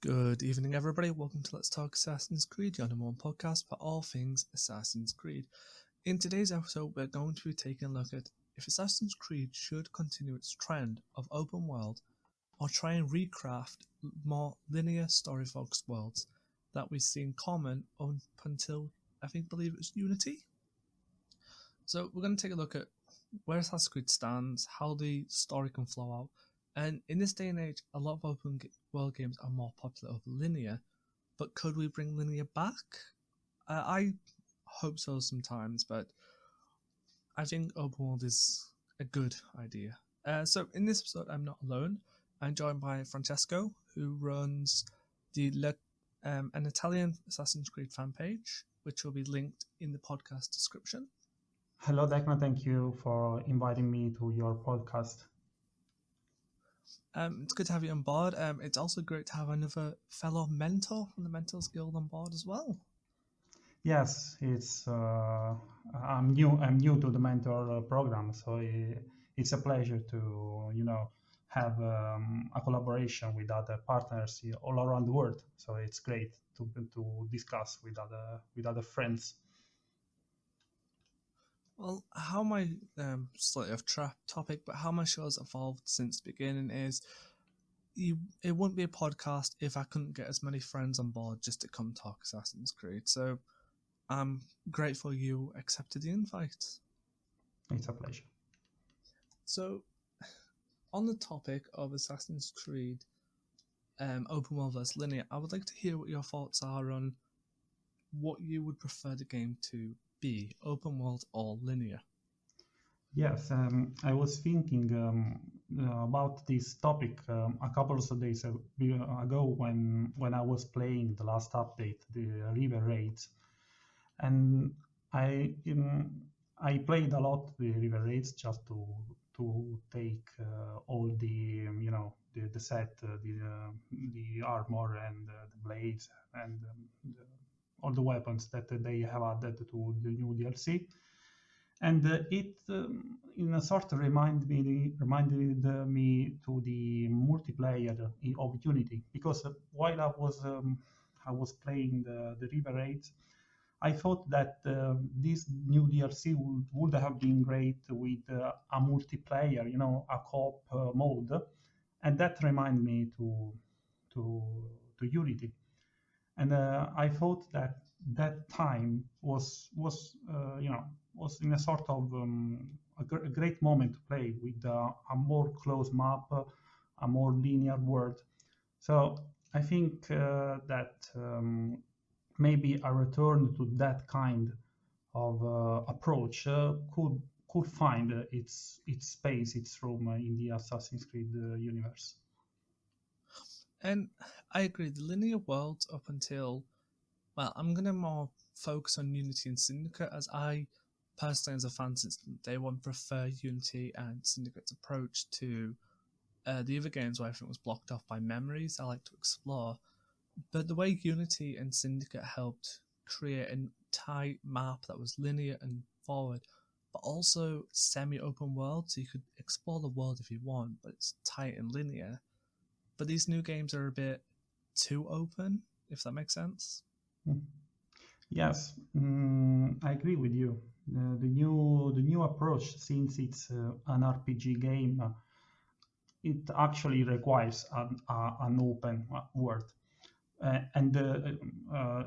Good evening, everybody. Welcome to Let's Talk Assassin's Creed, your number one podcast for all things Assassin's Creed. In today's episode, we're going to be taking a look at if Assassin's Creed should continue its trend of open world or try and recraft more linear story-focused worlds that we've seen common up until, believe it was Unity. So we're going to take a look at where Assassin's Creed stands, how the story can flow out, and in this day and age, a lot of open world games are more popular over linear, but could we bring linear back? I hope so sometimes, but I think open world is a good idea. So in this episode, I'm not alone. I'm joined by Francesco, who runs an Italian Assassin's Creed fan page, which will be linked in the podcast description. Hello, Declan. Thank you for inviting me to your podcast. It's good to have you on board. It's also great to have another fellow mentor from the Mentors Guild on board as well. Yes, it's I'm new to the mentor program, so it's a pleasure to have a collaboration with other partners all around the world. So it's great to discuss with other friends. Well, how my slightly off topic, but how my show's evolved since the beginning is it wouldn't be a podcast if I couldn't get as many friends on board just to come talk Assassin's Creed. So I'm grateful you accepted the invite. It's a pleasure. So on the topic of Assassin's Creed, open world versus linear, I would like to hear what your thoughts are on what you would prefer the game to be, open world or linear. Yes, I was thinking about this topic a couple of days ago when I was playing the last update, the River Raids, and I played a lot the River Raids just to take all the the set, the armor and the blades and all the weapons that they have added to the new DLC. And it, in a sort, reminded me to the multiplayer of Unity, because while I was playing the River Raids, I thought that this new DLC would have been great with a multiplayer, a co-op mode, and that reminded me to Unity. And I thought that time was in a sort of a great moment to play with a more closed map, a more linear world. So I think that maybe a return to that kind of approach could find its space, its room in the Assassin's Creed universe. And I agree, the linear worlds up until, well, I'm going to more focus on Unity and Syndicate, as I personally, as a fan since day one, prefer Unity and Syndicate's approach to the other games where everything was blocked off by memories. I like to explore. But the way Unity and Syndicate helped create a tight map that was linear and forward, but also semi-open world, so you could explore the world if you want, but it's tight and linear. But these new games are a bit too open, if that makes sense. Yes, I agree with you. The new approach, since it's an RPG game, it actually requires an open world. And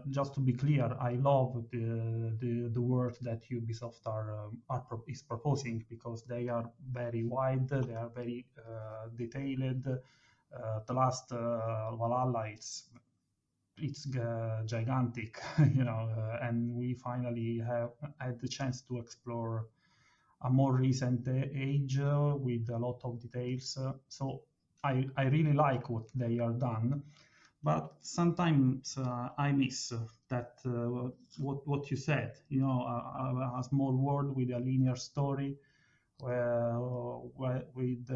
just to be clear, I love the world that Ubisoft is proposing, because they are very wide, they are very detailed. The last Valhalla, it's gigantic, and we finally have had the chance to explore a more recent age with a lot of details. So I really like what they are done. But sometimes I miss that what you said, a small world with a linear story, with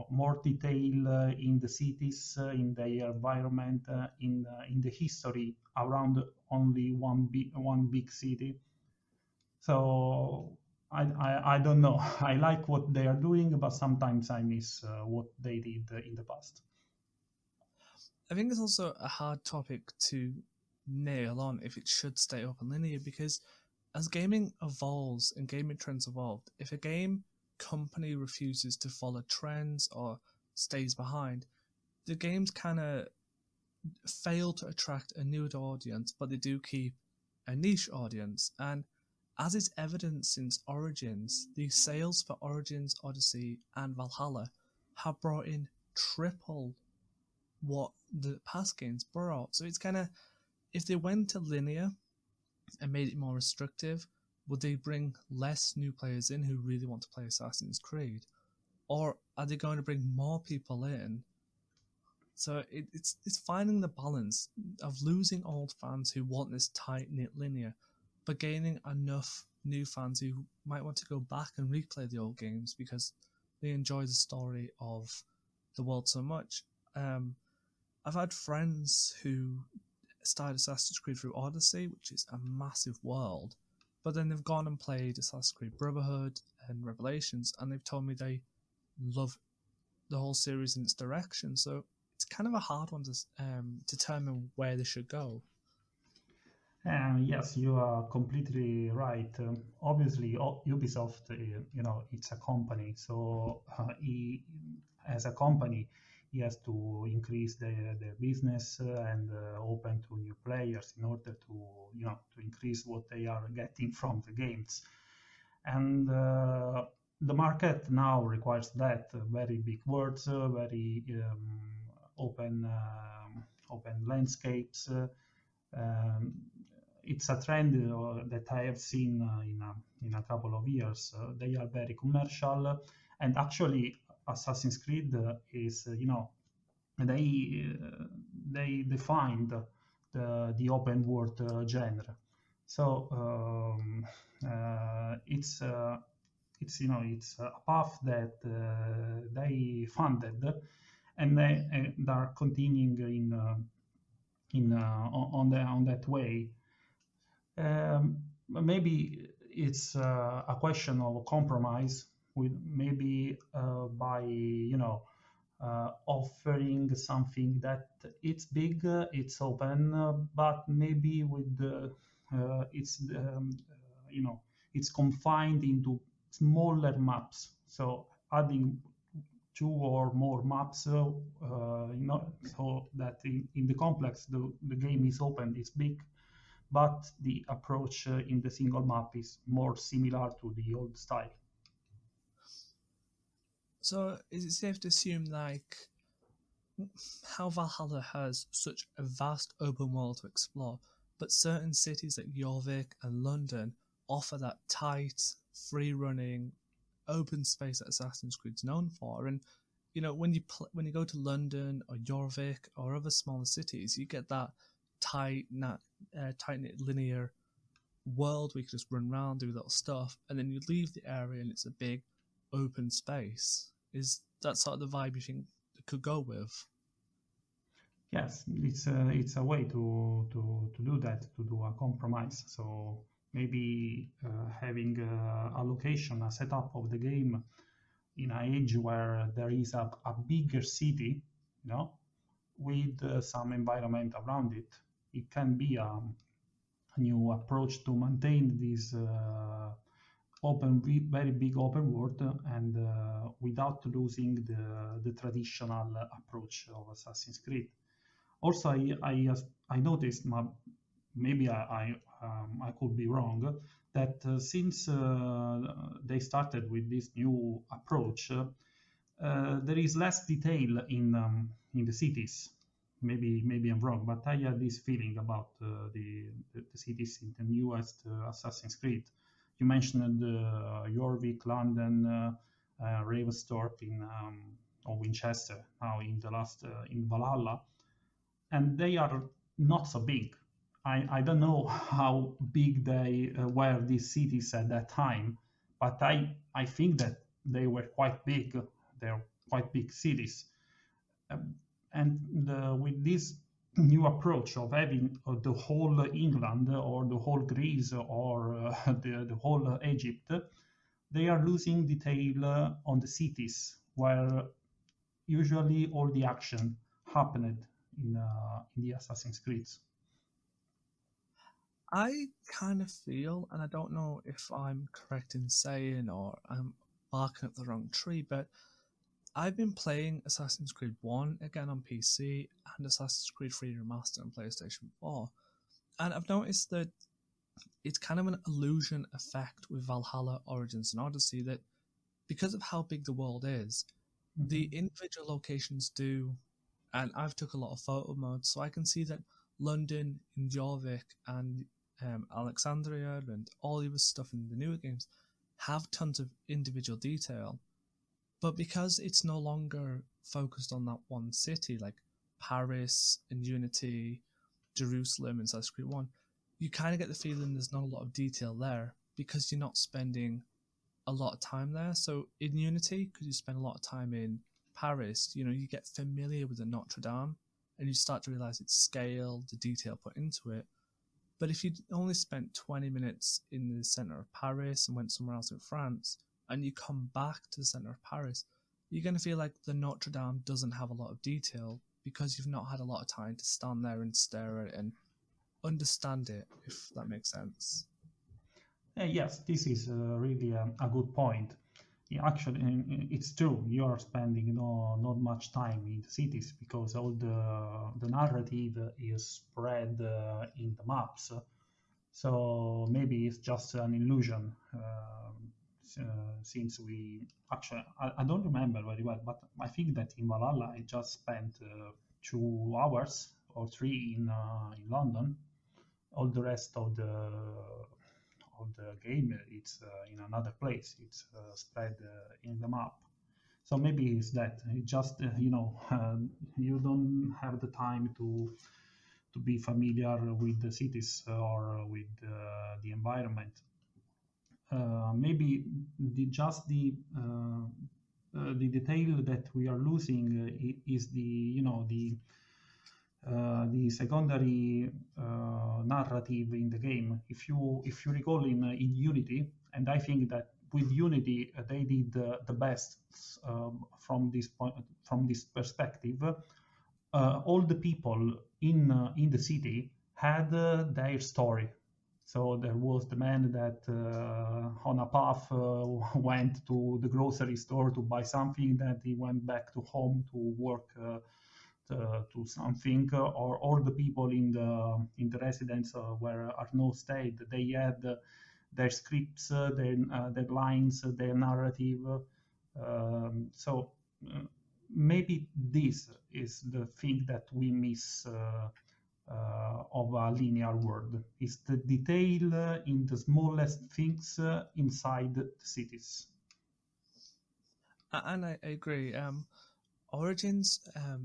more detail in the cities, in the environment, in the history around only one big city. So I don't know. I like what they are doing, but sometimes I miss what they did in the past. I think it's also a hard topic to nail on if it should stay open linear because as gaming evolves and gaming trends evolve, if a game company refuses to follow trends or stays behind, the games kind of fail to attract a new audience, but they do keep a niche audience. And as is evident since Origins, the sales for Origins, Odyssey, and Valhalla have brought in triple what the past games brought. So it's kind of, if they went to linear and made it more restrictive, would they bring less new players in who really want to play Assassin's Creed? Or are they going to bring more people in? So it's finding the balance of losing old fans who want this tight knit linear, but gaining enough new fans who might want to go back and replay the old games because they enjoy the story of the world so much. I've had friends who started Assassin's Creed through Odyssey, which is a massive world, but then they've gone and played Assassin's Creed Brotherhood and Revelations, and they've told me they love the whole series in its direction. So it's kind of a hard one to determine where they should go. Yes, you are completely right. Obviously, Ubisoft, it's a company, so as a company, he has to increase their business and open to new players in order to increase what they are getting from the games. And the market now requires that very big words, very open landscapes. Um, it's a trend that I have seen in a couple of years. They are very commercial, and actually, Assassin's Creed is they they defined the open world genre. So it's a path that they funded, and they are continuing on that way. Maybe it's a question of a compromise with maybe by offering something that it's big, it's open, but maybe with you know it's confined into smaller maps. So adding two or more maps, so that in the complex the game is open, it's big, but the approach in the single map is more similar to the old style. So is it safe to assume like how Valhalla has such a vast open world to explore, but certain cities like Jorvik and London offer that tight, free running, open space that Assassin's Creed's known for. And when you go to London or Jorvik or other smaller cities, you get that tight knit linear world where you can just run around, do little stuff, and then you leave the area and it's a big open space. Is that sort of the vibe you think it could go with? Yes, it's a way to do that, to do a compromise. So maybe having a location, a setup of the game in an age where there is a bigger city, with some environment around it, it can be a new approach to maintain this very big open world, and without losing the traditional approach of Assassin's Creed. Also, I noticed, maybe I could be wrong, that since they started with this new approach, there is less detail in the cities. Maybe I'm wrong, but I had this feeling about the cities in the newest Assassin's Creed. You mentioned Jorvik, London, Ravensthorpe or Winchester now in the last in Valhalla, and they are not so big. I don't know how big they were, these cities at that time, but I think that they were quite big. They're quite big cities. Um, and with this new approach of having the whole England or the whole Greece or the whole Egypt, they are losing detail on the cities where usually all the action happened. in the Assassin's Creed. I kind of feel, and I don't know if I'm correct in saying or I'm barking up the wrong tree, but I've been playing Assassin's Creed 1 again on PC and Assassin's Creed 3 Remastered on PlayStation 4. And I've noticed that it's kind of an illusion effect with Valhalla, Origins, and Odyssey that because of how big the world is, the Mm-hmm. individual locations do, and I've took a lot of photo modes, so I can see that London, in Jorvik, and Alexandria, and all the other stuff in the newer games have tons of individual detail. But because it's no longer focused on that one city, like Paris and Unity, Jerusalem and Assassin's Creed 1, you kind of get the feeling there's not a lot of detail there because you're not spending a lot of time there. So in Unity, because you spend a lot of time in Paris, you get familiar with the Notre Dame and you start to realize its scale, the detail put into it. But if you only spent 20 minutes in the center of Paris and went somewhere else in France, and you come back to the center of Paris, you're going to feel like the Notre Dame doesn't have a lot of detail because you've not had a lot of time to stand there and stare at it and understand it, if that makes sense. Yes, this is really a good point. Yeah, actually, it's true. You are spending not much time in the cities because all the narrative is spread in the maps. So maybe it's just an illusion. Since we actually, I don't remember very well, but I think that in Valhalla I just spent 2 hours or three in London. All the rest of the game it's in another place. It's spread in the map. So maybe it's that. It just you don't have the time to be familiar with the cities or with the environment. Maybe the detail that we are losing is the secondary narrative in the game. If you recall in Unity, and I think that with Unity they did the best from this perspective. All the people in the city had their story. So there was the man that on a path went to the grocery store to buy something, that he went back to home to work to something, or all the people in the residence where Arnaud stayed. They had their scripts, their lines, their narrative. So maybe this is the thing that we miss of a linear world, is the detail in the smallest things inside the cities. And I agree. Origins,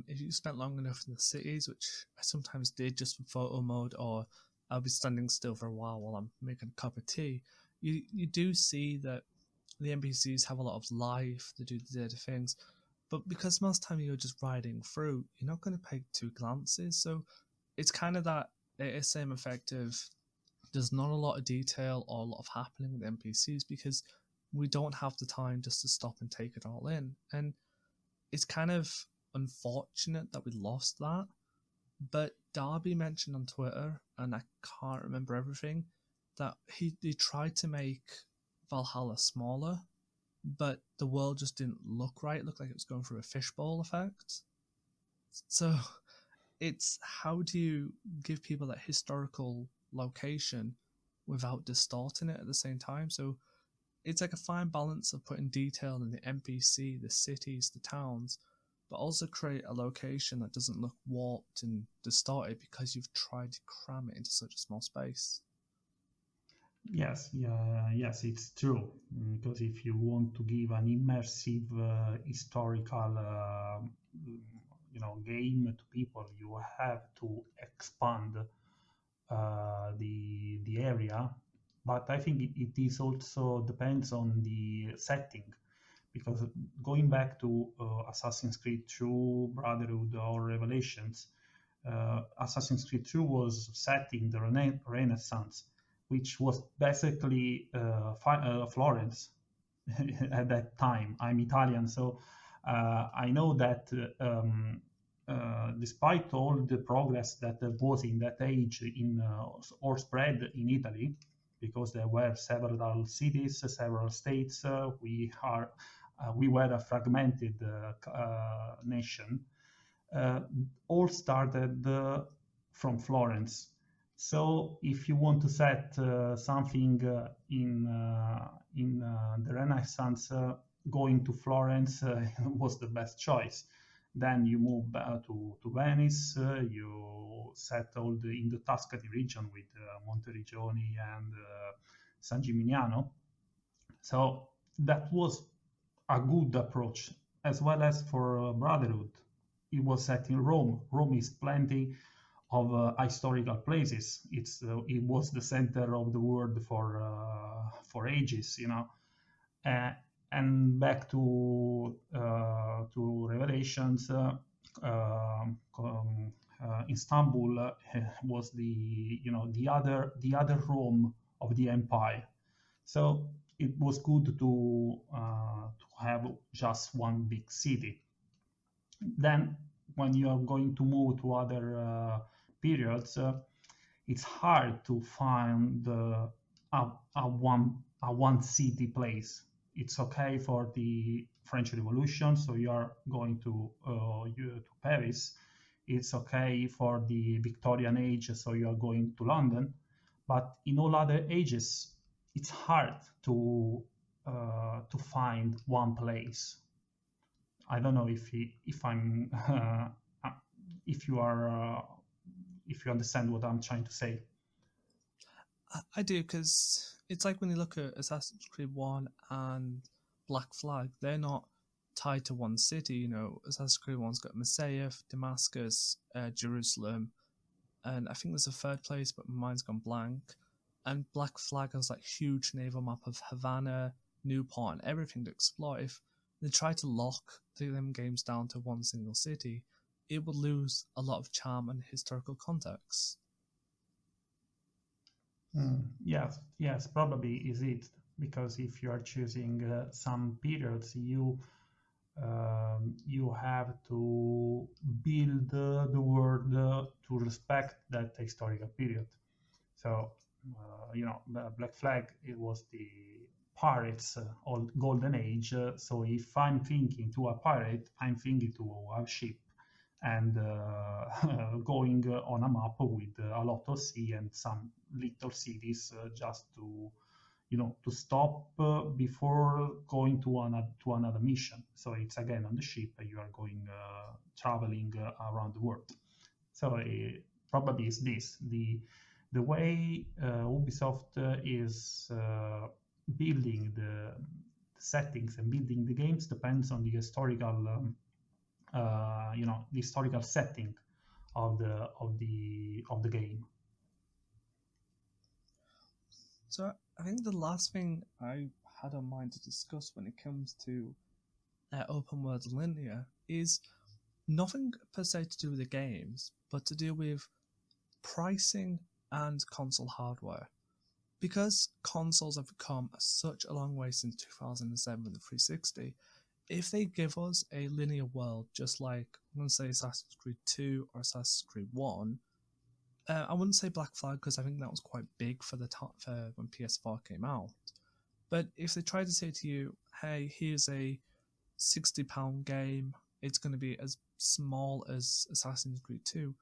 if you spent long enough in the cities, which I sometimes did just for photo mode, or I'll be standing still for a while I'm making a cup of tea, you do see that the NPCs have a lot of life, they do the daily things, but because most time you're just riding through, you're not going to pay two glances. So it's kind of that same effect of there's not a lot of detail or a lot of happening with NPCs because we don't have the time just to stop and take it all in. And it's kind of unfortunate that we lost that. But Darby mentioned on Twitter, and I can't remember everything, that he tried to make Valhalla smaller, but the world just didn't look right. It looked like it was going through a fishbowl effect. So it's how do you give people that historical location without distorting it at the same time? So it's like a fine balance of putting detail in the NPC, the cities, the towns, but also create a location that doesn't look warped and distorted because you've tried to cram it into such a small space. Yes, yeah, yes, it's true. Because if you want to give an immersive historical, game to people, you have to expand the area. But I think it is also depends on the setting, because going back to Assassin's Creed 2, Brotherhood, or Revelations, Assassin's Creed 2 was set in the Renaissance, which was basically Florence at that time. I'm Italian, so I know that despite all the progress that there was in that age in or spread in Italy, because there were several cities, several states, we were a fragmented nation. All started from Florence. So if you want to set something in the Renaissance, going to Florence was the best choice. Then you move to Venice. You settled in the Tuscany region with Monteriggioni and San Gimignano. So that was a good approach, as well as for Brotherhood. It was set in Rome. Rome is plenty of historical places. It was the center of the world for ages, you know. Uh, and back to Revelations, Istanbul was the other Rome of the empire. So it was good to have just one big city. Then, when you are going to move to other periods, it's hard to find a one city place. It's okay for the French Revolution, so you are going to Paris. It's okay for the Victorian age, so you are going to London. But in all other ages, it's hard to find one place. I don't know if I'm if you are if you understand what I'm trying to say. I do, because it's like when you look at Assassin's Creed 1 and Black Flag, they're not tied to one city. You know, Assassin's Creed 1's got Masyaf, Damascus, Jerusalem, and I think there's a third place, but mine's gone blank. And Black Flag has like huge naval map of Havana, Newport, and everything to explore. If they try to lock them games down to one single city, it would lose a lot of charm and historical context. Yes, probably is it, because if you are choosing some periods, you have to build the world to respect that historical period. So, Black Flag, it was the pirates' old golden age. So if I'm thinking to a pirate, I'm thinking to a ship and going on a map with a lot of sea and some little cities, just to stop before going to another mission. So it's again on the ship, you are going traveling around the world. So probably is this the way Ubisoft is building the settings and building the games depends on the historical the historical setting of the game. So I think the last thing I had on mind to discuss when it comes to open world linear is nothing per se to do with the games, but to do with pricing and console hardware. Because consoles have come such a long way since 2007 with the 360, if they give us a linear world just like, I'm going to say Assassin's Creed 2 or Assassin's Creed 1, I wouldn't say Black Flag because I think that was quite big for when PS4 came out. But if they try to say to you, hey, here's a £60 game, it's going to be as small as Assassin's Creed 2,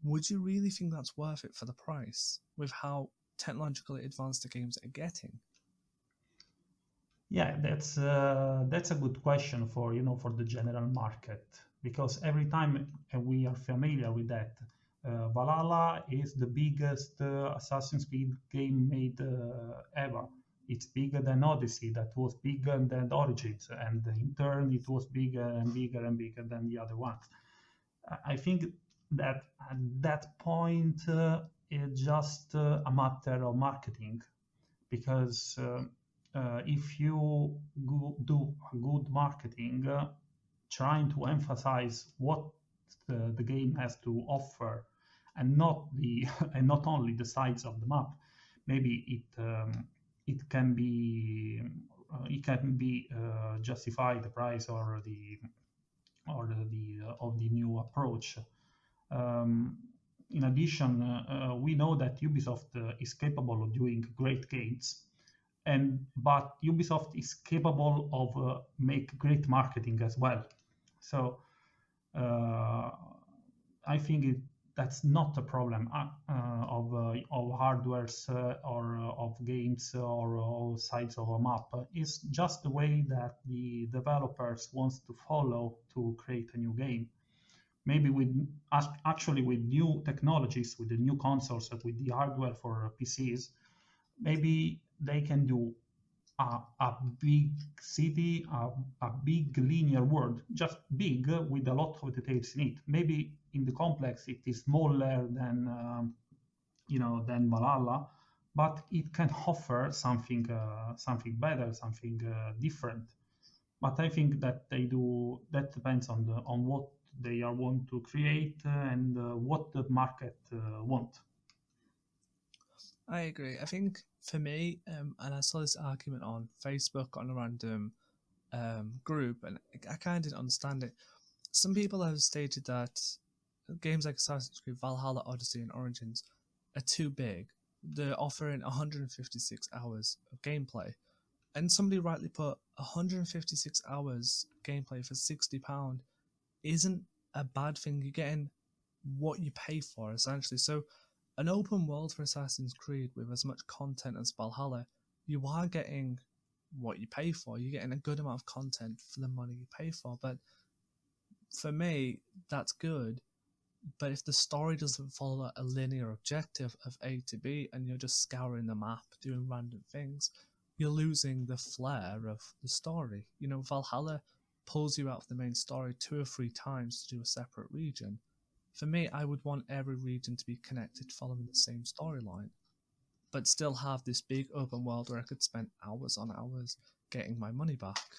would you really think that's worth it for the price with how technologically advanced the games are getting? Yeah, that's a good question for the general market, because every time we are familiar with that. Valhalla is the biggest Assassin's Creed game made ever. It's bigger than Odyssey, that was bigger than Origins, and in turn it was bigger and bigger and bigger than the other ones. I think that at that point it's just a matter of marketing, because if you do good marketing, trying to emphasize what the game has to offer, and not and not only the size of the map, maybe it can be justify the price or the of the new approach. Um, in addition, we know that Ubisoft is capable of doing great games, but Ubisoft is capable of make great marketing as well. So uh, I think that's not a problem of hardwares or of games or sides of a map. It's just the way that the developers wants to follow to create a new game. Maybe with actually with new technologies, with the new consoles, with the hardware for PCs, maybe they can do a big city, a big linear world, just big with a lot of details in it. Maybe in the complex it is smaller than than Valhalla, but it can offer something better, something different. But I think that they do that depends on what they are want to create and what the market want. I agree. I think for me, and I saw this argument on Facebook on a random group, and I kind of didn't understand it. Some people have stated that games like Assassin's Creed Valhalla, Odyssey, and Origins are too big. They're offering 156 hours of gameplay. And somebody rightly put 156 hours gameplay for £60 isn't a bad thing. You're getting what you pay for, essentially. So, an open world for Assassin's Creed with as much content as Valhalla, you are getting what you pay for. You're getting a good amount of content for the money you pay for. But for me, that's good. But if the story doesn't follow a linear objective of A to B and you're just scouring the map, doing random things, you're losing the flair of the story. You know, Valhalla pulls you out of the main story 2 or 3 times to do a separate region. For me, I would want every region to be connected following the same storyline, but still have this big open world where I could spend hours on hours getting my money back,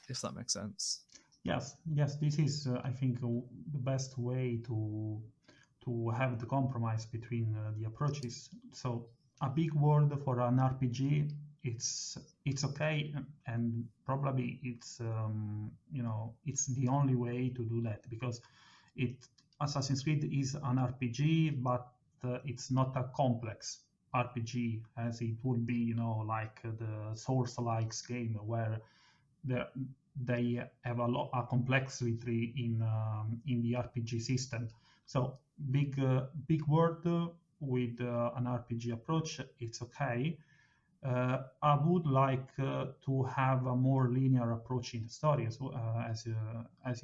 if that makes sense. Yes, yes, this is, I think, the best way to have the compromise between the approaches. So a big world for an RPG, it's okay, and probably it's the only way to do that because it Assassin's Creed is an RPG, but it's not a complex RPG as it would be, like the Souls-like game where the they have a complexity in the RPG system. So big world with an RPG approach, it's okay. I would like to have a more linear approach in the story, as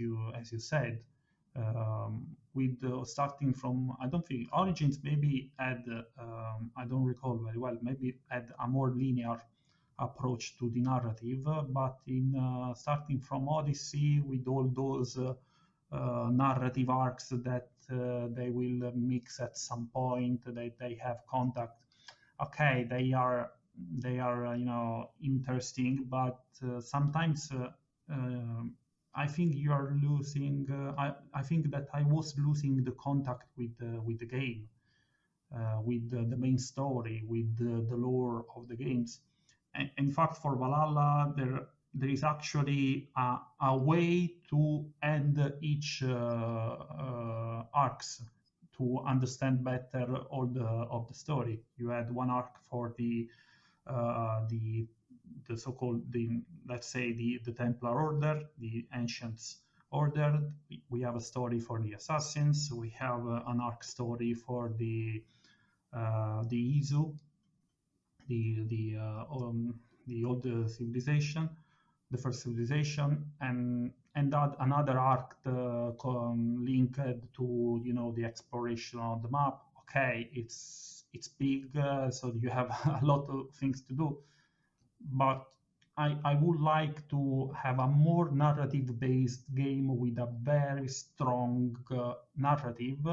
you said. With starting from, I don't think Origins maybe had, I don't recall very well, maybe had a more linear approach to the narrative, but in starting from Odyssey with all those narrative arcs that they will mix at some point, that they have contact. Okay, they are interesting, but sometimes I think you are losing. I think that I was losing the contact with the game, with the main story, with the lore of the games. And in fact, for Valhalla, there is actually a way to end each arcs to understand better all of the story. You had one arc for the so-called let's say the Templar Order, the Ancients Order. We have a story for the Assassins. We have an arc story for the Izu, the old civilization, the first civilization, and another arc linked to the exploration of the map. Okay, it's big, so you have a lot of things to do, but I would like to have a more narrative-based game with a very strong narrative,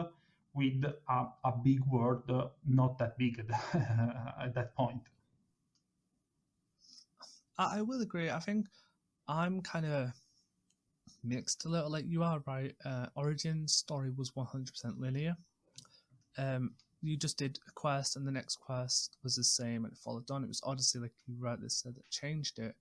with a big world, not that big at that point. I will agree. I think I'm kind of mixed a little. Like you are right. Origin's story was 100% linear. You just did a quest, and the next quest was the same, and it followed on. It was Odyssey, like you rightly said, that changed it.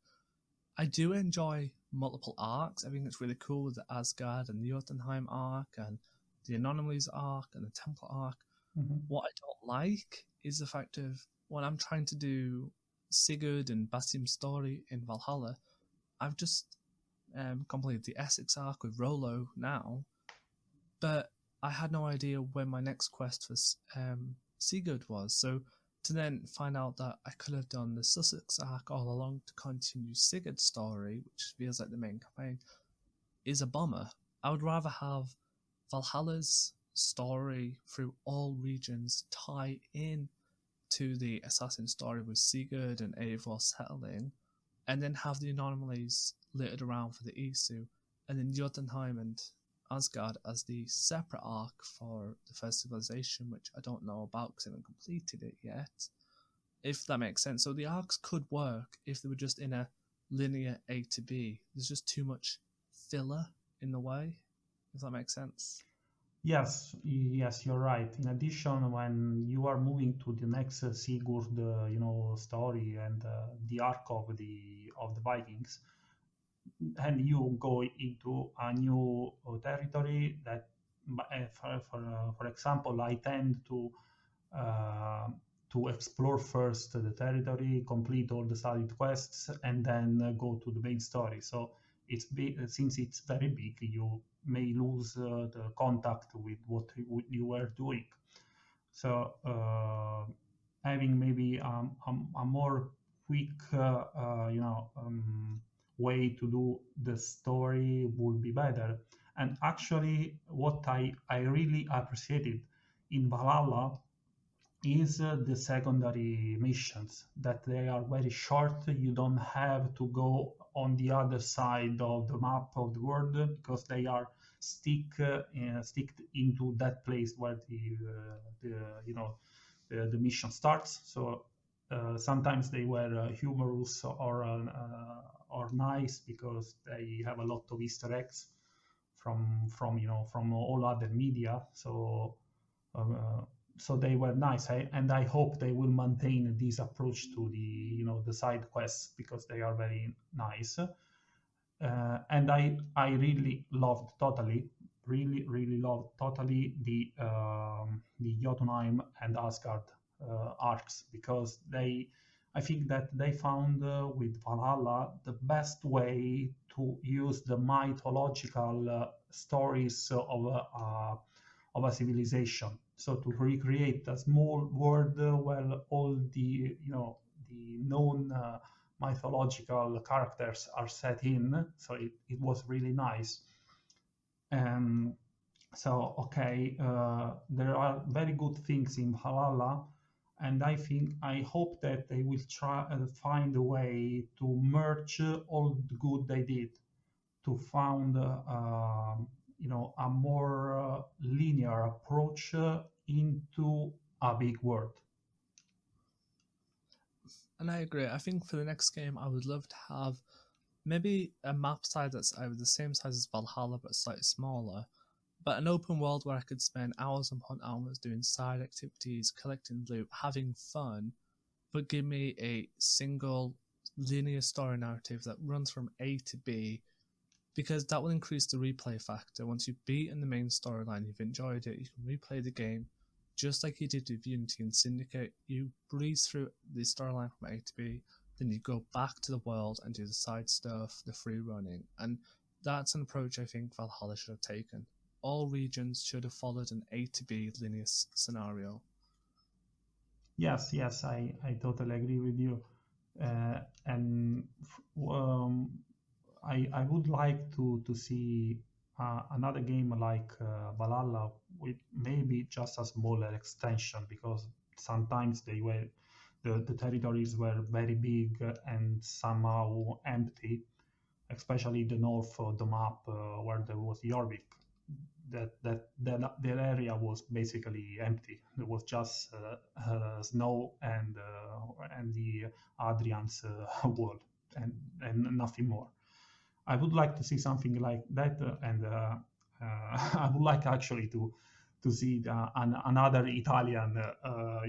I do enjoy multiple arcs. I think it's really cool with the Asgard and the Jotunheim arc and the Anomalies arc and the Templar arc. Mhm. What I don't like is the fact of when I'm trying to do Sigurd and Bastium's story in Valhalla, I've just completed the Essex arc with Rollo now, but I had no idea when my next quest for Sigurd was. So to then find out that I could have done the Sussex arc all along to continue Sigurd's story, which feels like the main campaign, is a bummer. I would rather have Valhalla's story through all regions tie in to the assassin story with Sigurd and Eivor settling, and then have the anomalies littered around for the Isu, and then Jotunheim and Asgard as the separate arc for the first civilization, which I don't know about because I haven't completed it yet. If that makes sense. So the arcs could work if they were just in a linear A to B. There's just too much filler in the way, if that makes sense. Yes, yes, you're right. In addition, when you are moving to the next Sigurd, story and the arc of the Vikings, and you go into a new territory that, for example, I tend uh, to explore first the territory, complete all the side quests, and then go to the main story. So it's big, since it's very big, you may lose the contact with what you were doing. So having maybe a more quick, way to do the story would be better. And actually, what I really appreciated in Valhalla is the secondary missions, that they are very short. You don't have to go on the other side of the map of the world because they are sticked into that place where the you know the mission starts. So sometimes they were humorous or nice because they have a lot of Easter eggs from all other media. So uh, so they were nice. And I hope they will maintain this approach to the side quests because they are very nice. And I really loved totally, really loved totally the Jotunheim and Asgard arcs because I think that they found with Valhalla the best way to use the mythological stories of a civilization. So to recreate a small world where all the known mythological characters are set in. So it was really nice. Um, so okay, there are very good things in Valhalla, and I hope that they will try and find a way to merge all the good they did to found a more linear approach into a big world. And I agree. I think for the next game, I would love to have maybe a map size that's either the same size as Valhalla but slightly smaller, but an open world where I could spend hours upon hours doing side activities, collecting loot, having fun, but give me a single linear story narrative that runs from A to B, because that will increase the replay factor. Once you've beaten the main storyline, you've enjoyed it, you can replay the game just like you did with Unity and Syndicate. You breeze through the storyline from A to B, then you go back to the world and do the side stuff, the free running, and that's an approach I think Valhalla should have taken. All regions should have followed an A to B linear scenario. Yes, yes, I totally agree with you. And um, I would like to see another game like Valhalla with maybe just a smaller extension because sometimes the territories were very big and somehow empty, especially the north of the map where there was Jorvik. That area was basically empty. There was just snow and the Adrian's wall and nothing more. I would like to see something like that, and I would like actually to see another Italian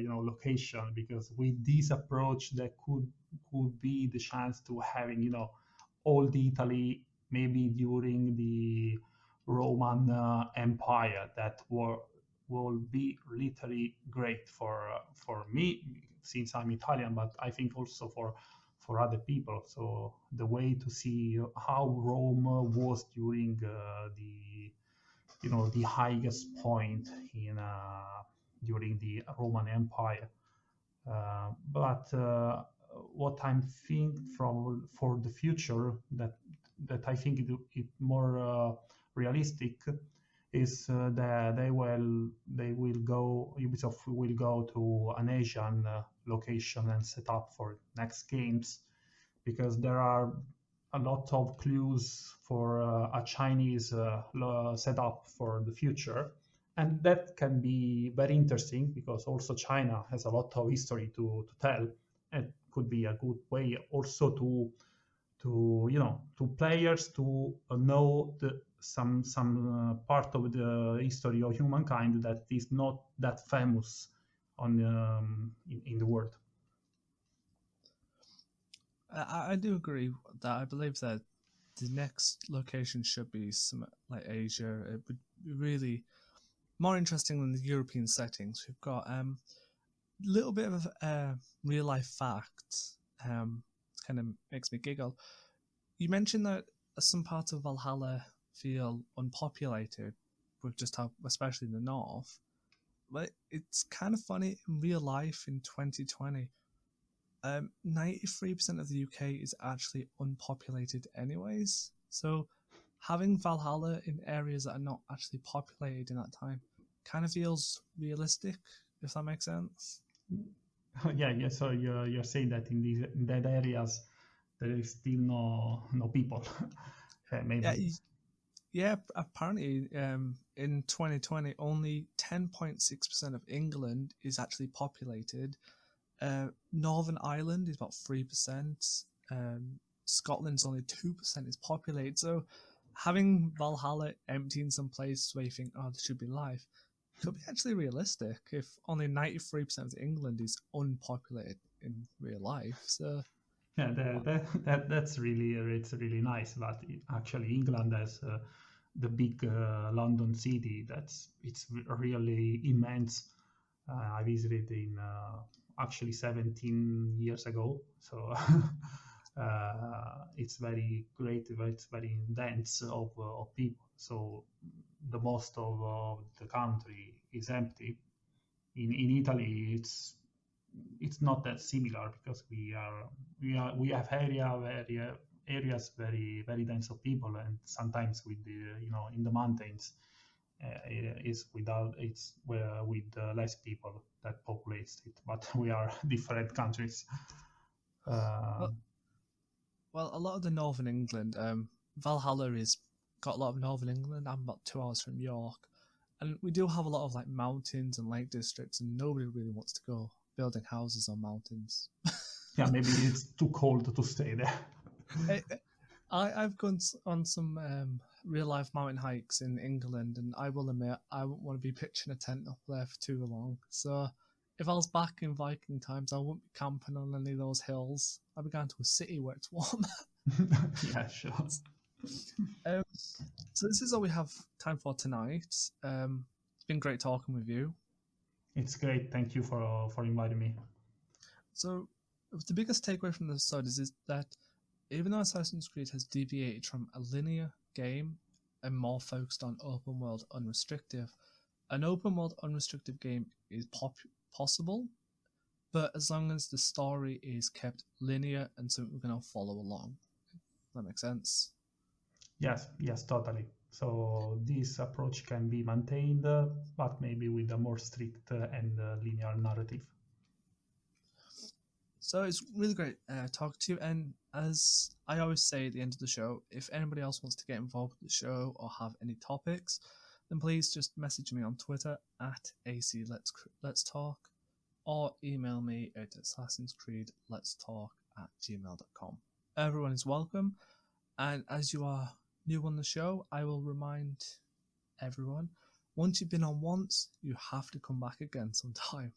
location because with this approach, there could be the chance to having all the Italy maybe during the Roman Empire, that will be literally great for me since I'm Italian, but I think also for other people. So the way to see how Rome was during the highest point in during the Roman Empire. But what I'm thinking from for the future that I think it more realistic is that they will go Ubisoft will go to an Asian location and set up for next games, because there are a lot of clues for a Chinese setup for the future. And that can be very interesting because also China has a lot of history to tell, and could be a good way also to players to know some part of the history of humankind that is not that famous in the world. I do agree that I believe that the next location should be some like Asia. It would be really more interesting than the European settings. We've got a little bit of a real life fact. It kind of makes me giggle. You mentioned that some parts of Valhalla feel unpopulated, with just how, especially in the north. But it's kind of funny in real life in 2020. 93% of the UK is actually unpopulated, anyways. So having Valhalla in areas that are not actually populated in that time kind of feels realistic, if that makes sense. Yeah. So you're saying that in that areas there is still no people. Maybe. Yeah, apparently in 2020, only 10.6% of England is actually populated. Northern Ireland is about 3%. Scotland's only 2% is populated. So having Valhalla empty in some places where you think, oh, there should be life, could be actually realistic if only 93% of England is unpopulated in real life. So Yeah, that's really it's really nice. But actually, England has the big London city. It's really immense. I visited in actually 17 years ago, so it's very great. It's very dense of people. So the most of the country is empty. In Italy, it's not that similar because we have areas very very dense of people, and sometimes with the in the mountains is without it's where with less people that populates it, but we are different countries. well, well, a lot of the northern England, Valhalla is got a lot of northern England. I'm about 2 hours from York, and we do have a lot of like mountains and lake districts, and nobody really wants to go building houses on mountains. Yeah, maybe it's too cold to stay there. I've gone on some real life mountain hikes in England, and I will admit I wouldn't want to be pitching a tent up there for too long. So if I was back in Viking times, I wouldn't be camping on any of those hills. I'd be going to a city where it's warm. Yeah, sure. So this is all we have time for tonight. It's been great talking with you. It's great. Thank you for inviting me. So the biggest takeaway from this episode is that even though Assassin's Creed has deviated from a linear game and more focused on open world unrestricted, an open world unrestricted game is possible, but as long as the story is kept linear and something we're going to follow along. Does that make sense? Yes, totally. So this approach can be maintained, but maybe with a more strict and linear narrative. So it's really great talking to you. And as I always say at the end of the show, if anybody else wants to get involved with the show or have any topics, then please just message me on Twitter at AC Let's Talk, or email me at assassinscreedletstalk@gmail.com. Everyone is welcome. And as you are new on the show, I will remind everyone, once you've been on once, you have to come back again sometime.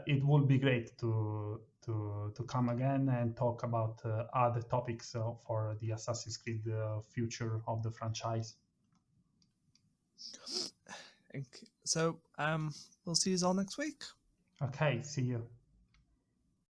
It would be great to to come again and talk about other topics for the Assassin's Creed future of the franchise. So we'll see you all next week. Okay, see you.